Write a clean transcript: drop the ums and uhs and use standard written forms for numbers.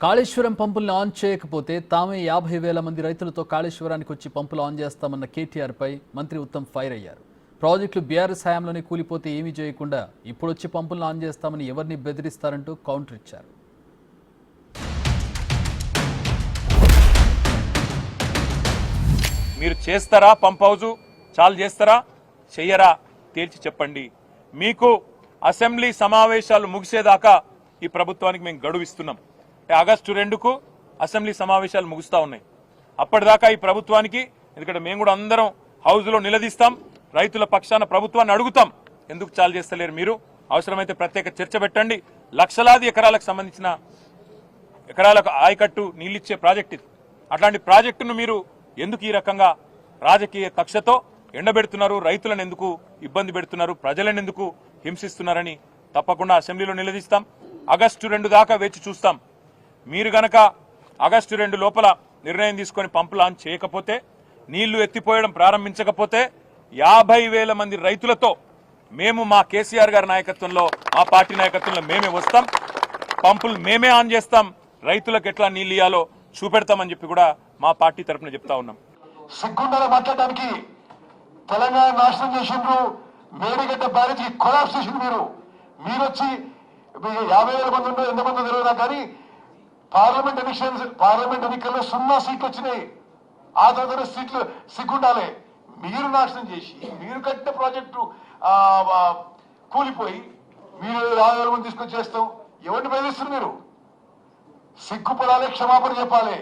Kaleshwaram పంపుల్ని on చేయకపోతే తామే 50,000 మంది రైతులతో కాళేశ్వరానికి వచ్చి పంపులు ఆన్ చేస్తామన్న కేటీఆర్ పై మంత్రి ఉత్తమ్ ఫైర్ అయ్యారు. ప్రాజెక్టులు బీఆర్ఎస్ హయాంలోనే కూలిపోతే ఏమీ చేయకుండా ఇప్పుడు వచ్చి పంపులను ఆన్ చేస్తామని ఎవరిని బెదిరిస్తారంటూ కౌంటర్ ఇచ్చారు. మీరు చేస్తారా పంప్ హౌజు చాలు చేస్తారా చెయ్యరా తేల్చి చెప్పండి. మీకు అసెంబ్లీ సమావేశాలు ముగిసేదాకా ఈ ప్రభుత్వానికి మేము గడువు ఇస్తున్నాం. ఆగస్టు 2కు అసెంబ్లీ సమావేశాలు ముగుస్తా ఉన్నాయి. అప్పటిదాకా ఈ ప్రభుత్వానికి, ఎందుకంటే మేము కూడా అందరం హౌజ్లో నిలదీస్తాం, రైతుల పక్షాన ప్రభుత్వాన్ని అడుగుతాం. ఎందుకు చాలు చేస్తలేరు మీరు? అవసరమైతే ప్రత్యేక చర్చ పెట్టండి. లక్షలాది ఎకరాలకు సంబంధించిన ఎకరాలకు ఆయకట్టు నీళ్ళిచ్చే ప్రాజెక్ట్ ఇది. అట్లాంటి ప్రాజెక్టును మీరు ఎందుకు ఈ రకంగా రాజకీయ కక్షతో ఎండబెడుతున్నారు? రైతులను ఎందుకు ఇబ్బంది పెడుతున్నారు? ప్రజలను ఎందుకు హింసిస్తున్నారని తప్పకుండా అసెంబ్లీలో నిలదీస్తాం. ఆగస్టు 2 దాకా వేచి చూస్తాం. మీరు గనక ఆగస్టు 2 లోపల నిర్ణయం తీసుకొని పంపులు ఆన్ చేయకపోతే, నీళ్లు ఎత్తిపోయడం ప్రారంభించకపోతే 50,000 మంది రైతులతో మేము మా కేసీఆర్ గారి నాయకత్వంలో, మా పార్టీ నాయకత్వంలో మేమే వస్తాం. పంపులు మేమే ఆన్ చేస్తాం. రైతులకు ఎట్లా నీళ్ళు ఇయ్యాలో చూపెడతామని చెప్పి కూడా మా పార్టీ తరఫున చెప్తా ఉన్నాం. సిగ్గుండాల మాట్లాడడానికి తెలంగాణ నాశనం చేసిండ్రు. మేడిగడ్డ బ్యారేజ్కి కొలాప్స్ చేసిండ్రు. మీరు వచ్చి 50,000 మంది ఉండో ఎంతమంది తెలియదా కానీ పార్లమెంట్ ఎన్నికల్లో 0 సీట్లు వచ్చినాయి. ఆ తర్వాత సీట్లు సిగ్గుండాలే. మీరు నాశనం చేసి మీరు కట్టిన ప్రాజెక్టు కూలిపోయి మీరు 50,000 మంది తీసుకొచ్చి చేస్తాం. ఎవరిని బెదిరిస్తున్నారు మీరు? సిగ్గుపడాలి, క్షమాపణ చెప్పాలి.